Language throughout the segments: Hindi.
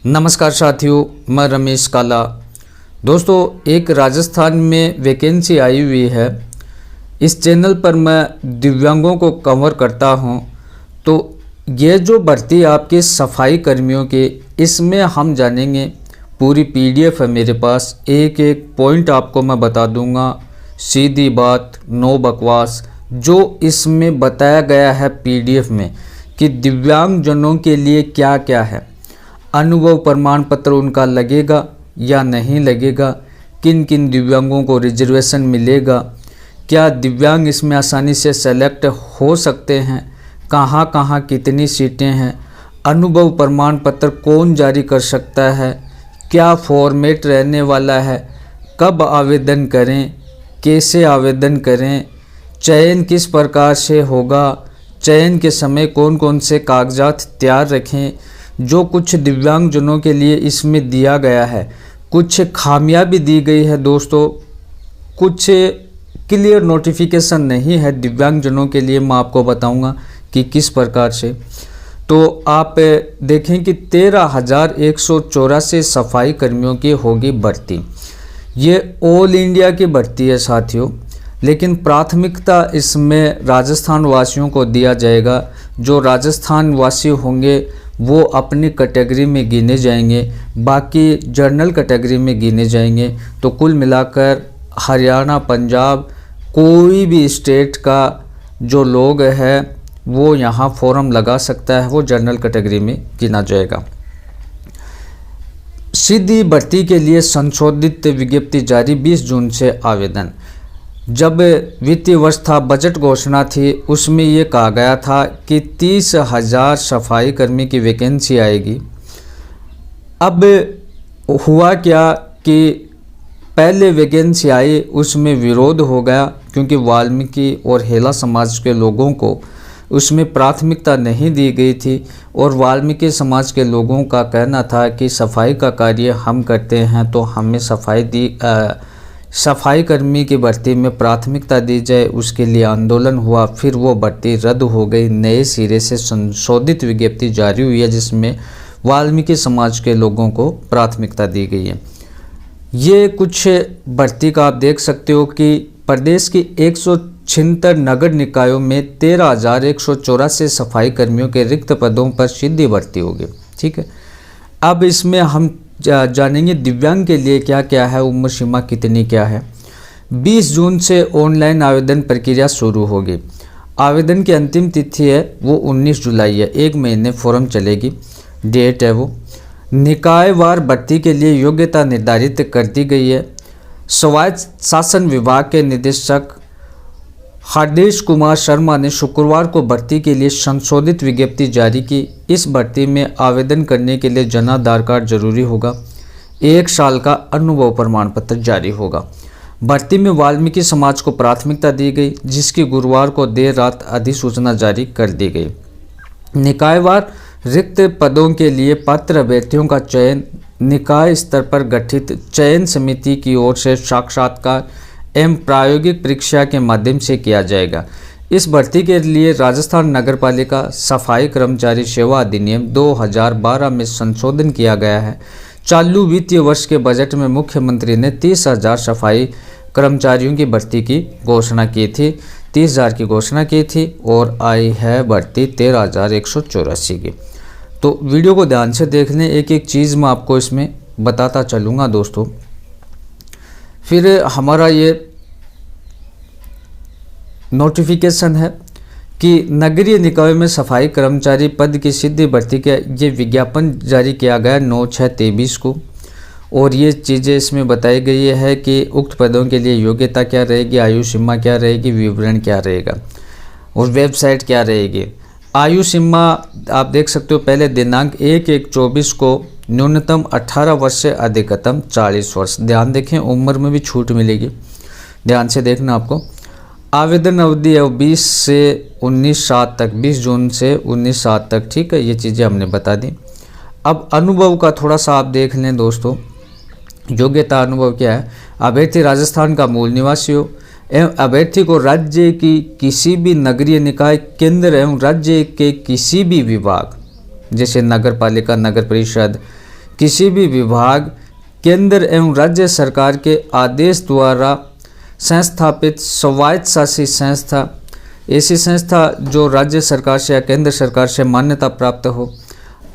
नमस्कार साथियों, मैं रमेश काला। दोस्तों, एक राजस्थान में वैकेंसी आई हुई है। इस चैनल पर मैं दिव्यांगों को कवर करता हूं। तो ये जो भर्ती आपके सफाई कर्मियों के, इसमें हम जानेंगे, पूरी पीडीएफ है मेरे पास। एक एक पॉइंट आपको मैं बता दूंगा, सीधी बात, नो बकवास। जो इसमें बताया गया है पीडीएफ में कि दिव्यांगजनों के लिए क्या क्या है, अनुभव प्रमाण पत्र उनका लगेगा या नहीं लगेगा, किन किन दिव्यांगों को रिजर्वेशन मिलेगा, क्या दिव्यांग इसमें आसानी से सेलेक्ट हो सकते हैं, कहाँ कहाँ कितनी सीटें हैं, अनुभव प्रमाण पत्र कौन जारी कर सकता है, क्या फॉर्मेट रहने वाला है, कब आवेदन करें, कैसे आवेदन करें, चयन किस प्रकार से होगा, चयन के समय कौन कौन से कागजात तैयार रखें। जो कुछ दिव्यांगजनों के लिए इसमें दिया गया है, कुछ खामियां भी दी गई है दोस्तों, कुछ क्लियर नोटिफिकेशन नहीं है दिव्यांगजनों के लिए। मैं आपको बताऊंगा कि किस प्रकार से। तो आप देखें कि 13,184 सफाई कर्मियों की होगी भर्ती। ये ऑल इंडिया की भर्ती है साथियों, लेकिन प्राथमिकता इसमें राजस्थान वासियों को दिया जाएगा। जो राजस्थान वासी होंगे वो अपनी कैटेगरी में गिने जाएंगे, बाकी जनरल कैटेगरी में गिने जाएंगे। तो कुल मिलाकर हरियाणा, पंजाब, कोई भी स्टेट का जो लोग है वो यहाँ फॉर्म लगा सकता है, वो जनरल कैटेगरी में गिना जाएगा। सीधी भर्ती के लिए संशोधित विज्ञप्ति जारी, 20 जून से आवेदन। जब वित्तीय वर्ष था, बजट घोषणा थी, उसमें ये कहा गया था कि 30,000 सफाई कर्मी की वैकेंसी आएगी। अब हुआ क्या कि पहले वैकेंसी आई, उसमें विरोध हो गया, क्योंकि वाल्मीकि और हेला समाज के लोगों को उसमें प्राथमिकता नहीं दी गई थी। और वाल्मीकि समाज के लोगों का कहना था कि सफाई का कार्य हम करते हैं, तो हमें सफाई कर्मी की भर्ती में प्राथमिकता दी जाए। उसके लिए आंदोलन हुआ, फिर वो भर्ती रद्द हो गई। नए सिरे से संशोधित विज्ञप्ति जारी हुई है, जिसमें वाल्मीकि समाज के लोगों को प्राथमिकता दी गई है। ये कुछ भर्ती का आप देख सकते हो कि प्रदेश की 176 नगर निकायों में 13,184 सफाई कर्मियों के रिक्त पदों पर सीधी भर्ती होगी। ठीक है, अब इसमें हम जानेंगे दिव्यांग के लिए क्या क्या है, उम्र सीमा कितनी क्या है। 20 जून से ऑनलाइन आवेदन प्रक्रिया शुरू होगी। आवेदन की अंतिम तिथि है वो 19 जुलाई है, 1 महीने फॉर्म चलेगी, डेट है वो। निकायवार भर्ती के लिए योग्यता निर्धारित कर दी गई है। स्वायत्त शासन विभाग के निदेशक हरदेश कुमार शर्मा ने शुक्रवार को भर्ती के लिए संशोधित विज्ञप्ति जारी की। इस भर्ती में आवेदन करने के लिए जन आधार कार्ड जरूरी होगा। 1 साल का अनुभव प्रमाण पत्र जारी होगा। भर्ती में वाल्मीकि समाज को प्राथमिकता दी गई, जिसकी गुरुवार को देर रात अधिसूचना जारी कर दी गई। निकायवार रिक्त पदों के लिए पात्र अभ्यर्थियों का चयन निकाय स्तर पर गठित चयन समिति की ओर से साक्षात्कार एवं प्रायोगिक परीक्षा के माध्यम से किया जाएगा। इस भर्ती के लिए राजस्थान नगरपालिका सफाई कर्मचारी सेवा अधिनियम 2012 में संशोधन किया गया है। चालू वित्तीय वर्ष के बजट में मुख्यमंत्री ने 30,000 सफाई कर्मचारियों की भर्ती की घोषणा की थी। 30,000 की घोषणा की थी और आई है भर्ती 13,184 की। तो वीडियो को ध्यान से देख लें, एक एक चीज़ मैं आपको इसमें बताता चलूँगा दोस्तों। फिर हमारा ये नोटिफिकेशन है कि नगरीय निकाय में सफाई कर्मचारी पद की सीधी भर्ती का ये विज्ञापन जारी किया गया 9/6/23 को। और ये चीज़ें इसमें बताई गई है कि उक्त पदों के लिए योग्यता क्या रहेगी, आयु सीमा क्या रहेगी, विवरण क्या रहेगा और वेबसाइट क्या रहेगी। आयु सीमा आप देख सकते हो, पहले दिनांक 1/1/24 को न्यूनतम 18 वर्ष से अधिकतम 40 वर्ष। ध्यान देखें, उम्र में भी छूट मिलेगी, ध्यान से देखना आपको। आवेदन अवधि है 20 से 19/7 तक, 20 जून से 19/7 तक। ठीक है, ये चीज़ें हमने बता दी। अब अनुभव का थोड़ा सा आप देख लें दोस्तों। योग्यता अनुभव क्या है, अभ्यर्थी राजस्थान का मूल निवासी हो एवं अभ्यर्थी को राज्य की किसी भी नगरीय निकाय, केंद्र एवं राज्य के किसी भी विभाग, जैसे नगर पालिका, नगर परिषद, किसी भी विभाग, केंद्र एवं राज्य सरकार के आदेश द्वारा संस्थापित स्वायत्त शासी संस्था, ऐसी संस्था जो राज्य सरकार से या केंद्र सरकार से मान्यता प्राप्त हो।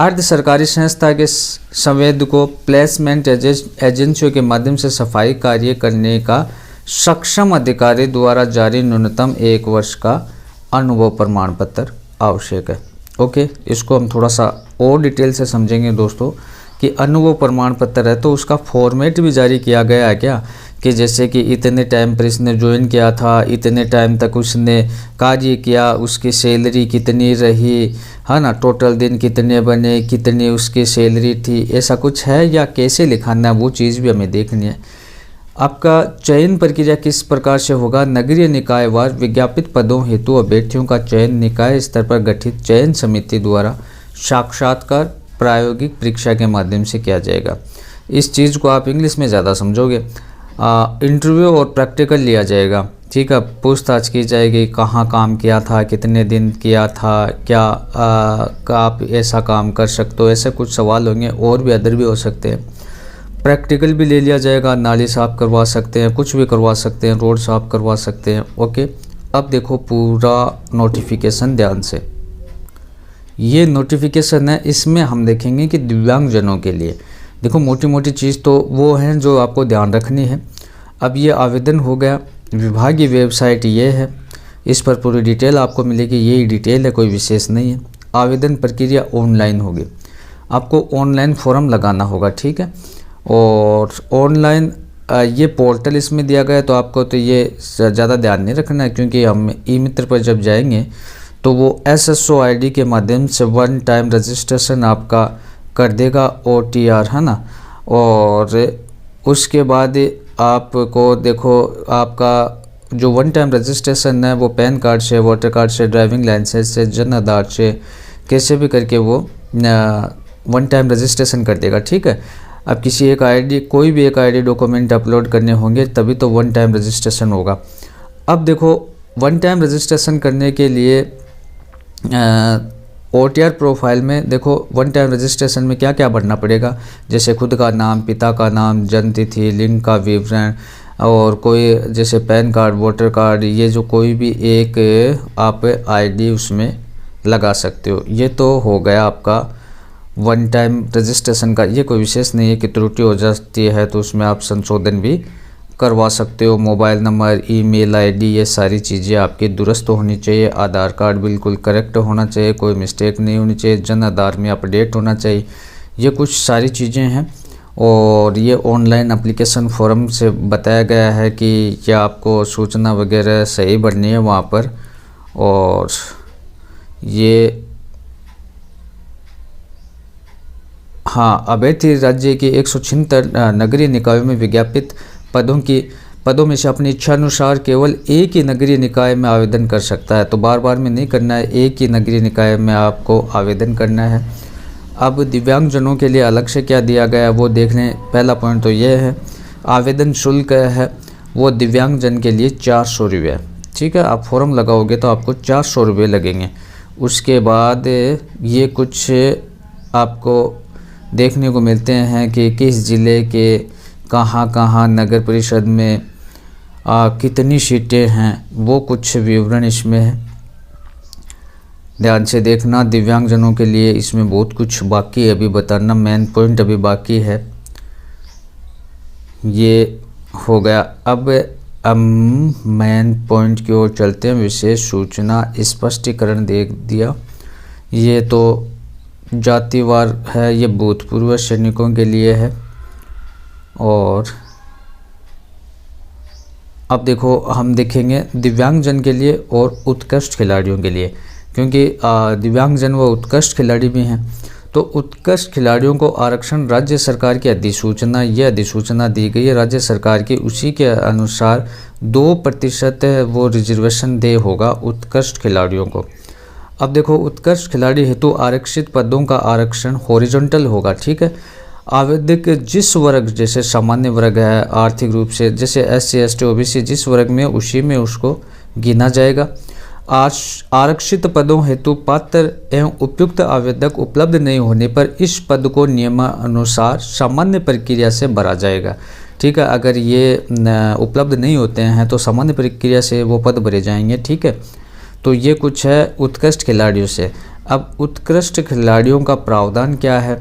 अर्ध सरकारी संस्था के संवेदकों, प्लेसमेंट एजेंसियों के माध्यम से सफाई कार्य करने का सक्षम अधिकारी द्वारा जारी न्यूनतम 1 वर्ष का अनुभव प्रमाण पत्र आवश्यक है। ओके, इसको हम थोड़ा सा और डिटेल से समझेंगे दोस्तों कि अनुभव प्रमाण पत्र है तो उसका फॉर्मेट भी जारी किया गया है क्या, कि जैसे कि इतने टाइम पर इसने ज्वाइन किया था, इतने टाइम तक उसने कार्य किया, उसकी सैलरी कितनी रही, है ना, टोटल दिन कितने बने, कितनी उसकी सैलरी थी, ऐसा कुछ है या कैसे लिखाना है वो चीज़ भी हमें देखनी है। आपका चयन प्रक्रिया किस प्रकार से होगा? नगरीय निकायवार विज्ञापित पदों हेतु अभ्यर्थियों का चयन निकाय स्तर पर गठित चयन समिति द्वारा साक्षात्कार प्रायोगिक परीक्षा के माध्यम से किया जाएगा। इस चीज़ को आप इंग्लिश में ज़्यादा समझोगे। इंटरव्यू और प्रैक्टिकल लिया जाएगा, ठीक है, पूछताछ की जाएगी, कहाँ काम किया था, कितने दिन किया था, क्या आप ऐसा काम कर सकते हो, ऐसे कुछ सवाल होंगे, और भी अदर भी हो सकते हैं। प्रैक्टिकल भी ले लिया जाएगा, नाली साफ़ करवा सकते हैं, कुछ भी करवा सकते हैं, रोड साफ़ करवा सकते हैं। ओके, अब देखो पूरा नोटिफिकेशन ध्यान से, ये नोटिफिकेशन है, इसमें हम देखेंगे कि दिव्यांगजनों के लिए देखो मोटी मोटी चीज़ तो वो हैं जो आपको ध्यान रखनी है। अब ये आवेदन हो गया, विभागीय वेबसाइट ये है, इस पर पूरी डिटेल आपको मिलेगी, यही डिटेल है, कोई विशेष नहीं है। आवेदन प्रक्रिया ऑनलाइन होगी, आपको ऑनलाइन फॉर्म लगाना होगा, ठीक है, और ऑनलाइन ये पोर्टल इसमें दिया गया है, तो आपको तो ये ज़्यादा ध्यान नहीं रखना है, क्योंकि हम ई मित्र पर जब जाएंगे तो वो SSO ID के माध्यम से 1 टाइम रजिस्ट्रेशन आपका कर देगा, OTR, है ना, और उसके बाद आपको देखो आपका जो 1 टाइम रजिस्ट्रेशन है वो पैन कार्ड से, वोटर कार्ड से, ड्राइविंग लाइसेंस से, जन आधार से, कैसे भी करके वो 1 टाइम रजिस्ट्रेशन कर देगा, ठीक है। अब किसी एक ID, कोई भी एक ID डॉक्यूमेंट अपलोड करने होंगे तभी तो 1 टाइम रजिस्ट्रेशन होगा। अब देखो 1 टाइम रजिस्ट्रेशन करने के लिए OTR प्रोफाइल में देखो 1 टाइम रजिस्ट्रेशन में क्या क्या भरना पड़ेगा, जैसे खुद का नाम, पिता का नाम, जन्म तिथि, लिंग का विवरण, और कोई जैसे पैन कार्ड, वोटर कार्ड, ये जो कोई भी एक आप ID उसमें लगा सकते हो। ये तो हो गया आपका 1 टाइम रजिस्ट्रेशन का, ये कोई विशेष नहीं है कि त्रुटि हो जाती है तो उसमें आप संशोधन भी करवा सकते हो। मोबाइल नंबर, ईमेल ID, ये सारी चीज़ें आपकी दुरुस्त होनी चाहिए। आधार कार्ड बिल्कुल करेक्ट होना चाहिए, कोई मिस्टेक नहीं होनी चाहिए। जन आधार में अपडेट होना चाहिए। ये कुछ सारी चीज़ें हैं और ये ऑनलाइन एप्लीकेशन फॉर्म से बताया गया है कि क्या आपको सूचना वगैरह सही भरनी है वहाँ पर। और ये हाँ, अभ्यर्थी राज्य के 176 नगरीय निकायों में विज्ञापित पदों में से अपनी इच्छा अनुसार केवल एक ही नगरीय निकाय में आवेदन कर सकता है। तो बार बार में नहीं करना है, एक ही नगरीय निकाय में आपको आवेदन करना है। अब दिव्यांगजनों के लिए अलग से क्या दिया गया है वो देख लें। पहला पॉइंट तो ये है, आवेदन शुल्क है वो दिव्यांगजन के लिए 400 रुपये, ठीक है। आप फॉर्म लगाओगे तो आपको 400 रुपये लगेंगे। उसके बाद ये कुछ आपको देखने को मिलते हैं कि किस ज़िले के कहाँ कहाँ नगर परिषद में कितनी सीटें हैं, वो कुछ विवरण इसमें है, ध्यान से देखना। दिव्यांगजनों के लिए इसमें बहुत कुछ बाकी है अभी बताना, मेन पॉइंट अभी बाकी है। ये हो गया। अब हम मेन पॉइंट की ओर चलते हैं। विशेष सूचना स्पष्टीकरण दे दिया। ये तो जातिवार है, ये भूतपूर्व सैनिकों के लिए है। और अब देखो हम देखेंगे दिव्यांगजन के लिए और उत्कृष्ट खिलाड़ियों के लिए, क्योंकि दिव्यांगजन व उत्कृष्ट खिलाड़ी भी हैं। तो उत्कृष्ट खिलाड़ियों को आरक्षण राज्य सरकार की अधिसूचना, यह अधिसूचना दी गई है राज्य सरकार की, उसी के अनुसार 2% वो रिजर्वेशन दे होगा उत्कृष्ट खिलाड़ियों को। अब देखो उत्कृष्ट खिलाड़ी हेतु आरक्षित पदों का आरक्षण हॉरिजॉन्टल होगा, ठीक है। आवेदक जिस वर्ग, जैसे सामान्य वर्ग है, आर्थिक रूप से जैसे SC ST OBC जिस वर्ग में उसी में उसको गिना जाएगा। आरक्षित पदों हेतु पात्र एवं उपयुक्त आवेदक उपलब्ध नहीं होने पर इस पद को नियमानुसार सामान्य प्रक्रिया से भरा जाएगा। ठीक है, अगर ये उपलब्ध नहीं होते हैं तो सामान्य प्रक्रिया से वो पद भरे जाएंगे। ठीक है, तो ये कुछ है उत्कृष्ट खिलाड़ियों से। अब उत्कृष्ट खिलाड़ियों का प्रावधान क्या है,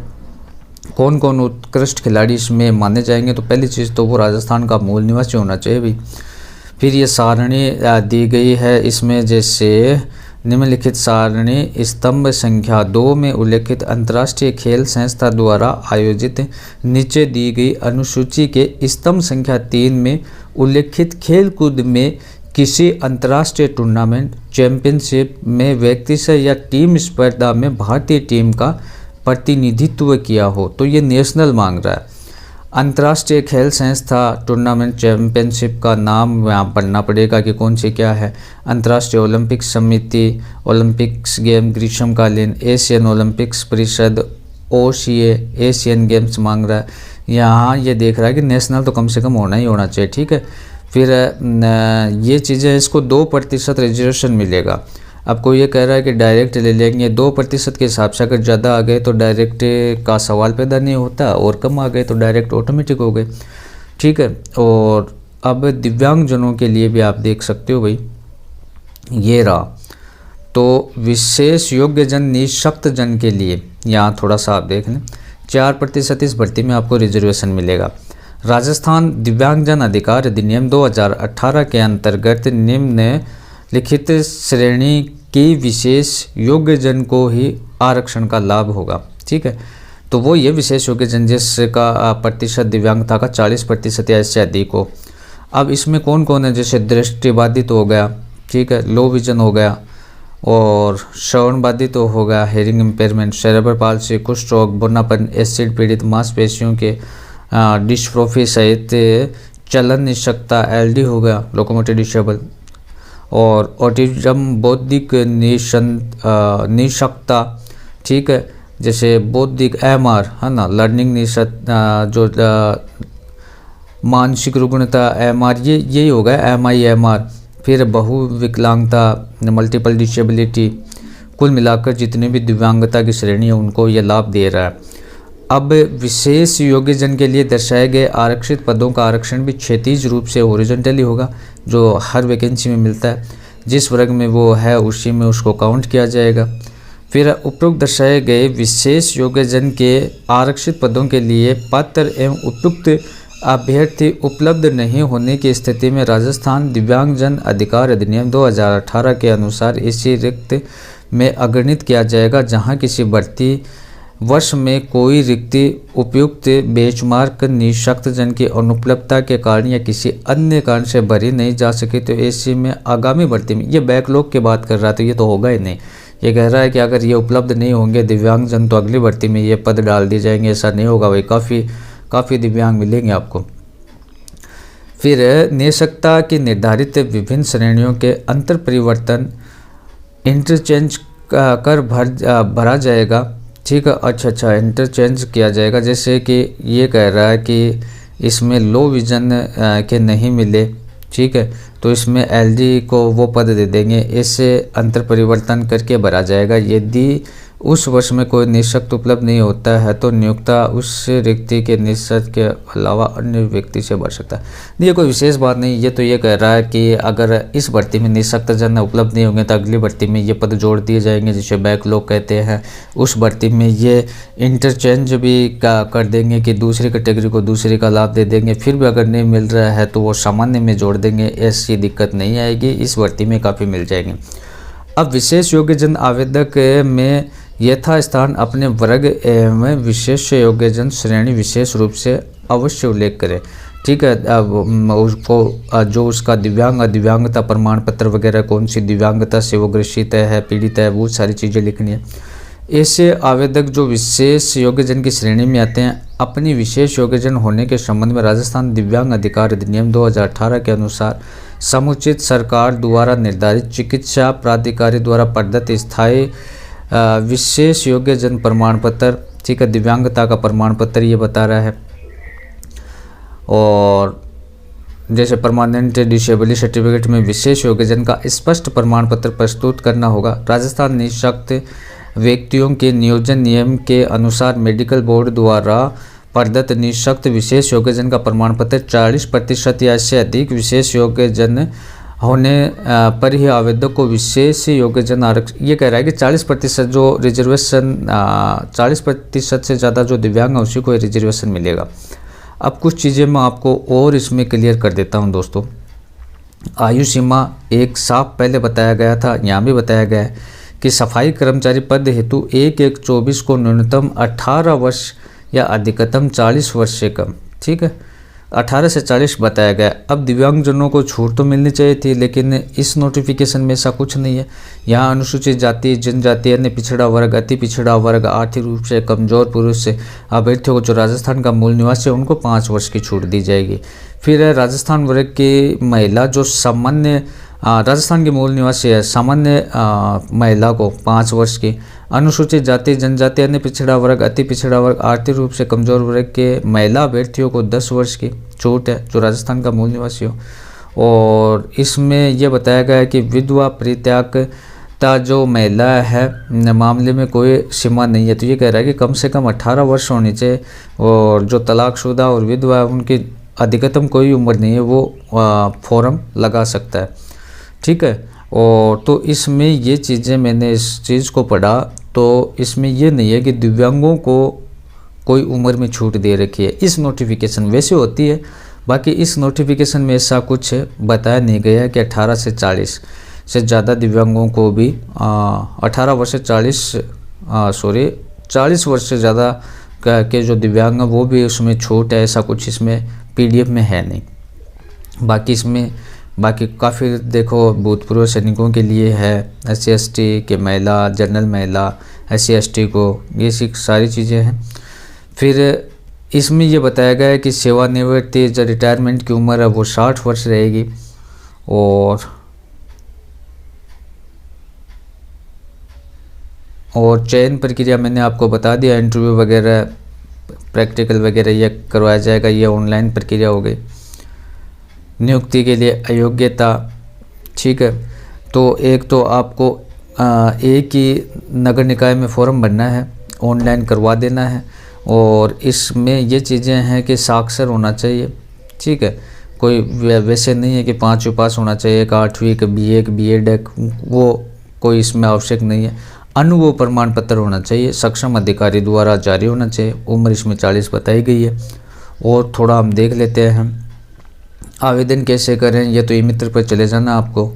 कौन कौन उत्कृष्ट खिलाड़ी इसमें माने जाएंगे। तो पहली चीज़ तो वो राजस्थान का मूल निवासी होना चाहिए भाई। फिर ये सारणी दी गई है इसमें, जैसे निम्नलिखित सारणी स्तंभ संख्या 2 में उल्लेखित अंतर्राष्ट्रीय खेल संस्था द्वारा आयोजित नीचे दी गई अनुसूची के स्तंभ संख्या 3 में उल्लेखित खेल कूद में किसी अंतर्राष्ट्रीय टूर्नामेंट चैंपियनशिप में व्यक्ति से या टीम स्पर्धा में भारतीय टीम का प्रतिनिधित्व किया हो। तो ये नेशनल मांग रहा है। अंतर्राष्ट्रीय खेल संस्था टूर्नामेंट चैंपियनशिप का नाम यहाँ पढ़ना पड़ेगा कि कौन सी क्या है। अंतर्राष्ट्रीय ओलंपिक समिति, ओलंपिक्स गेम ग्रीष्मकालीन, एशियन ओलंपिक्स परिषद OCA, एशियन गेम्स मांग रहा है। यहाँ ये देख रहा है कि नेशनल तो कम से कम होना ही होना चाहिए। ठीक है, फिर ये चीज़ें, इसको 2% रिजर्वेशन मिलेगा। अब कोई ये कह रहा है कि डायरेक्ट ले लेंगे, 2% के हिसाब से अगर ज़्यादा आ गए तो डायरेक्ट का सवाल पैदा नहीं होता, और कम आ गए तो डायरेक्ट ऑटोमेटिक हो गए। ठीक है, और अब दिव्यांगजनों के लिए भी आप देख सकते हो भाई, ये रहा। तो विशेष योग्य जन निःशक्त जन के लिए यहाँ थोड़ा सा आप देख लें, 4% इस भर्ती में आपको रिजर्वेशन मिलेगा। राजस्थान दिव्यांगजन अधिकार अधिनियम 2018 के अंतर्गत निम्नलिखित श्रेणी की विशेष योग्य जन को ही आरक्षण का लाभ होगा। ठीक है, तो वो ये विशेष योग्य जन जिसका प्रतिशत दिव्यांगता का 40% या इससे अधिक हो। अब इसमें कौन कौन है, जैसे दृष्टिबाधित हो गया, ठीक है, लो विजन हो गया, और श्रवणबाधित हो गया, हेयरिंग इम्पेयरमेंट, सेरेब्रल पाल्सी, कुष्ठ रोग, बुनापन, एसिड पीड़ित, मांसपेशियों के डिस्ट्रोफी सहित चलन निःशक्ता, LD हो गया, लोकोमोटिव डिसेबल, और ऑटिज्म, बौद्धिक निःशक्ता। ठीक है, जैसे बौद्धिक MR है ना, लर्निंग निःशक्ता, जो मानसिक रुग्णता MR, ये यही हो गया MIMR। फिर बहुविकलांगता, मल्टीपल डिसेबिलिटी, कुल मिलाकर जितने भी दिव्यांगता की श्रेणी है उनको ये लाभ दे रहा है। अब विशेष योग्य जन के लिए दर्शाए गए आरक्षित पदों का आरक्षण भी क्षैतिज रूप से हॉरिजॉन्टली होगा, जो हर वैकेंसी में मिलता है। जिस वर्ग में वो है उसी में उसको काउंट किया जाएगा। फिर उपरोक्त दर्शाए गए विशेष योग्य जन के आरक्षित पदों के लिए पात्र एवं उपयुक्त अभ्यर्थी उपलब्ध नहीं होने की स्थिति में राजस्थान दिव्यांगजन अधिकार अधिनियम 2018 के अनुसार इसी रिक्त में अगणित किया जाएगा, जहां किसी भर्ती वर्ष में कोई रिक्ति उपयुक्त बेंचमार्क निःशक्त जन की अनुपलब्धता के कारण या किसी अन्य कारण से भरी नहीं जा सके, तो ऐसे में आगामी भर्ती में, ये बैकलॉग की बात कर रहा है तो ये तो होगा ही नहीं। ये कह रहा है कि अगर ये उपलब्ध नहीं होंगे दिव्यांगजन तो अगली भर्ती में ये पद डाल दिए जाएंगे। ऐसा नहीं होगा भाई, काफ़ी दिव्यांग मिलेंगे आपको। फिर निःशक्तता की निर्धारित विभिन्न श्रेणियों के अंतर परिवर्तन इंटरचेंज कर भरा जाएगा। ठीक है, अच्छा इंटरचेंज किया जाएगा। जैसे कि ये कह रहा है कि इसमें लो विजन के नहीं मिले, ठीक है, तो इसमें LD को वो पद दे देंगे, इससे अंतर परिवर्तन करके भरा जाएगा। यदि उस वर्ष में कोई निःशक्त उपलब्ध नहीं होता है तो नियोक्ता उस व्यक्ति के निःशक्त के अलावा अन्य व्यक्ति से भर सकता है। ये कोई विशेष बात नहीं, ये तो ये कह रहा है कि अगर इस भर्ती में निःशक्त जन उपलब्ध नहीं होंगे तो अगली भर्ती में ये पद जोड़ दिए जाएंगे, जिसे बैकलॉग कहते हैं। उस भर्ती में ये इंटरचेंज भी कर देंगे कि दूसरी कैटेगरी को दूसरी का लाभ दे देंगे। फिर भी अगर नहीं मिल रहा है तो वो सामान्य में जोड़ देंगे, ऐसी दिक्कत नहीं आएगी। इस भर्ती में काफ़ी मिल जाएंगे। अब विशेष योग्य जन आवेदक में यथास्थान अपने वर्ग एवं विशेष योग्य जन श्रेणी विशेष रूप से अवश्य उल्लेख करें। ठीक है, अब उसको जो उसका दिव्यांगता प्रमाण पत्र वगैरह, कौन सी दिव्यांगता से वो ग्रसित है, पीड़ित है, वो सारी चीज़ें लिखनी है। ऐसे आवेदक जो विशेष योग्यजन की श्रेणी में आते हैं अपनी विशेष योग्यजन होने के संबंध में राजस्थान दिव्यांग अधिकार अधिनियम 2018 के अनुसार समुचित सरकार द्वारा निर्धारित चिकित्सा प्राधिकारी द्वारा प्रदत्त स्थायी विशेष योग्यजन प्रमाण पत्र, ठीक है, दिव्यांगता का प्रमाण पत्र ये बता रहा है। और जैसे परमानेंट डिसेबिलिटी सर्टिफिकेट में विशेष योग्यजन का स्पष्ट प्रमाण पत्र प्रस्तुत करना होगा। राजस्थान निःशक्त व्यक्तियों के नियोजन नियम के अनुसार मेडिकल बोर्ड द्वारा प्रदत्त निःशक्त विशेष योग्यजन का प्रमाण पत्र 40% या इससे अधिक विशेष योग्यजन होने पर ही आवेदक को विशेष योग्यजन आरक्षण, ये कह रहा है कि 40% जो रिजर्वेशन 40% से ज़्यादा जो दिव्यांग है उसी को रिजर्वेशन मिलेगा। अब कुछ चीज़ें मैं आपको और इसमें क्लियर कर देता हूं दोस्तों। आयु सीमा एक साफ पहले बताया गया था, यहाँ भी बताया गया है कि सफाई कर्मचारी पद हेतु 1/1/24 को न्यूनतम 18 वर्ष या अधिकतम 40 वर्ष से कम, ठीक है, 18 से 40 बताया गया। अब दिव्यांगजनों को छूट तो मिलनी चाहिए थी, लेकिन इस नोटिफिकेशन में ऐसा कुछ नहीं है। यहाँ अनुसूचित जाति, जनजाति, अन्य पिछड़ा वर्ग, अति पिछड़ा वर्ग, आर्थिक रूप से कमजोर पुरुष से अभ्यर्थियों को जो राजस्थान का मूल निवासी है उनको 5 वर्ष की छूट दी जाएगी। फिर राजस्थान वर्ग की महिला जो सामान्य राजस्थान के मूल निवासी है, सामान्य महिला को 5 वर्ष की, अनुसूचित जाति, जनजाति, अन्य पिछड़ा वर्ग, अति पिछड़ा वर्ग, आर्थिक रूप से कमजोर वर्ग के महिला अभ्यर्थियों को 10 वर्ष की छूट है जो राजस्थान का मूल निवासी हो। और इसमें यह बताया गया है कि विधवा परित्यागता जो महिला है मामले में कोई सीमा नहीं है। तो ये कह रहा है कि कम से कम 18 वर्ष होनी चाहिए, और जो तलाकशुदा और विधवा है उनकी अधिकतम कोई उम्र नहीं है, वो फॉर्म लगा सकता है, ठीक है। और तो इसमें ये चीज़ें मैंने इस चीज़ को पढ़ा तो इसमें ये नहीं है कि दिव्यांगों को कोई उम्र में छूट दे रखी है। इस नोटिफिकेशन वैसे होती है, बाकी इस नोटिफिकेशन में ऐसा कुछ बताया नहीं गया है कि 18 से 40 से ज़्यादा दिव्यांगों को भी 18 वर्ष से 40 वर्ष से ज़्यादा के जो दिव्यांग हैं वो भी उसमें छूट है, ऐसा कुछ इसमें PDF में है नहीं। बाकी काफ़ी देखो भूतपूर्व सैनिकों के लिए है, SC/ST के महिला, जनरल महिला, SC/ST को, ये सारी चीज़ें हैं। फिर इसमें ये बताया गया है कि सेवानिवृत्ति जो रिटायरमेंट की उम्र है वो 60 वर्ष रहेगी। और चयन प्रक्रिया मैंने आपको बता दिया, इंटरव्यू वगैरह, प्रैक्टिकल वगैरह ये करवाया जाएगा, ये ऑनलाइन प्रक्रिया हो गई। नियुक्ति के लिए अयोग्यता, ठीक है, तो एक तो आपको एक ही नगर निकाय में फॉर्म भरना है, ऑनलाइन करवा देना है। और इसमें ये चीज़ें हैं कि साक्षर होना चाहिए, ठीक है, कोई वैसे नहीं है कि 5वीं पास होना चाहिए, एक 8वीं का BA एक B.Ed वो कोई इसमें आवश्यक नहीं है। अनुभव प्रमाण पत्र होना चाहिए, सक्षम अधिकारी द्वारा जारी होना चाहिए। उम्र इसमें 40 बताई गई है। और थोड़ा हम देख लेते हैं आवेदन कैसे करें, ये तो ई-मित्र पर चले जाना आपको,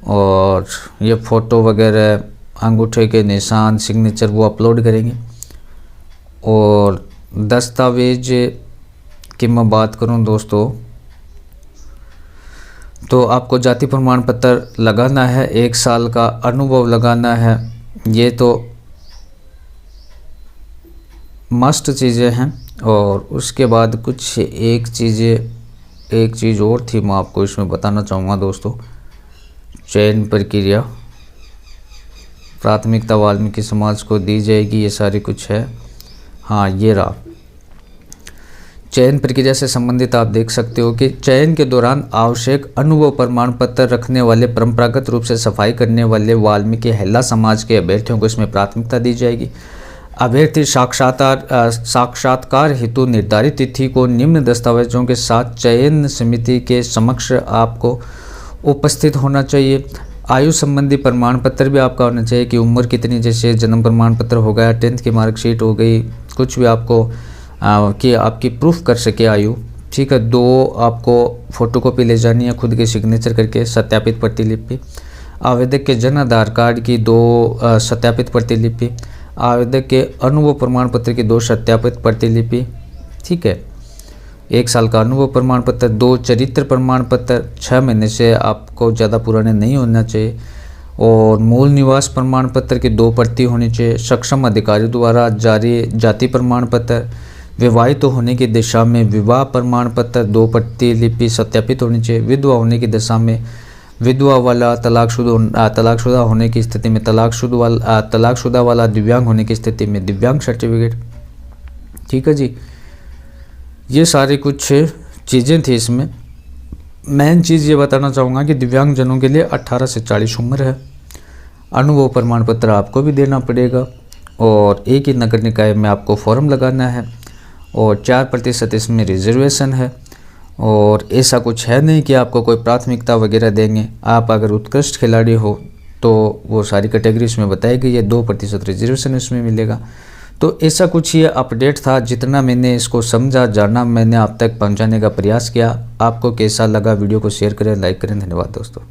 और ये फ़ोटो वगैरह, अंगूठे के निशान, सिग्नेचर वो अपलोड करेंगे। और दस्तावेज की मैं बात करूं दोस्तों, तो आपको जाति प्रमाण पत्र लगाना है, 1 साल का अनुभव लगाना है, ये तो मस्ट चीज़ें हैं। और उसके बाद कुछ एक चीज़ और थी मैं आपको इसमें बताना चाहूँगा दोस्तों। चयन प्रक्रिया, प्राथमिकता वाल्मीकि समाज को दी जाएगी, ये सारी कुछ है। हाँ, ये रहा चयन प्रक्रिया से संबंधित। आप देख सकते हो कि चयन के दौरान आवश्यक अनुभव प्रमाण पत्र रखने वाले परंपरागत रूप से सफाई करने वाले वाल्मीकि हेल्ला समाज के अभ्यर्थियों को इसमें प्राथमिकता दी जाएगी। अभ्यर्थी साक्षात्कार हेतु निर्धारित तिथि को निम्न दस्तावेजों के साथ चयन समिति के समक्ष आपको उपस्थित होना चाहिए। आयु संबंधी प्रमाण पत्र भी आपका होना चाहिए कि उम्र कितनी, जैसे जन्म प्रमाण पत्र हो गया, 10th की मार्कशीट हो गई, कुछ भी आपको कि आपकी प्रूफ कर सके आयु, ठीक है। 2 आपको फोटोकॉपी ले जानी है खुद के सिग्नेचर करके, सत्यापित प्रतिलिपि। आवेदक के जन आधार कार्ड की 2 सत्यापित प्रतिलिपि। आवेदक के अनुभव प्रमाण पत्र की 2 सत्यापित प्रतिलिपि, ठीक है। 1 साल का अनुभव प्रमाण पत्र, 2 चरित्र प्रमाण पत्र, 6 महीने से आपको ज़्यादा पुराने नहीं होना चाहिए। और मूल निवास प्रमाण पत्र की 2 प्रति होनी चाहिए। सक्षम अधिकारी द्वारा जारी जाति प्रमाण पत्र। विवाहित तो होने की दिशा में विवाह प्रमाण पत्र 2 प्रतिलिपि सत्यापित होनी चाहिए। विधवा होने की दशा में विधवा वाला, तलाकशुदा होने की स्थिति में तलाकशुदा वाला, दिव्यांग होने की स्थिति में दिव्यांग सर्टिफिकेट, ठीक है जी। ये सारी कुछ चीज़ें थी इसमें। मेन चीज़ ये बताना चाहूँगा कि दिव्यांगजनों के लिए 18 से 40 उम्र है। अनुभव प्रमाण पत्र आपको भी देना पड़ेगा और एक ही नगर निकाय में आपको फॉर्म लगाना है और 4% इसमें रिजर्वेशन है। और ऐसा कुछ है नहीं कि आपको कोई प्राथमिकता वगैरह देंगे। आप अगर उत्कृष्ट खिलाड़ी हो तो वो सारी कैटेगरी इसमें बताई गई है, 2% रिजर्वेशन इसमें मिलेगा। तो ऐसा कुछ ये अपडेट था, जितना मैंने इसको समझा जाना मैंने आप तक पहुंचाने का प्रयास किया। आपको कैसा लगा वीडियो को शेयर करें, लाइक करें। धन्यवाद दोस्तों।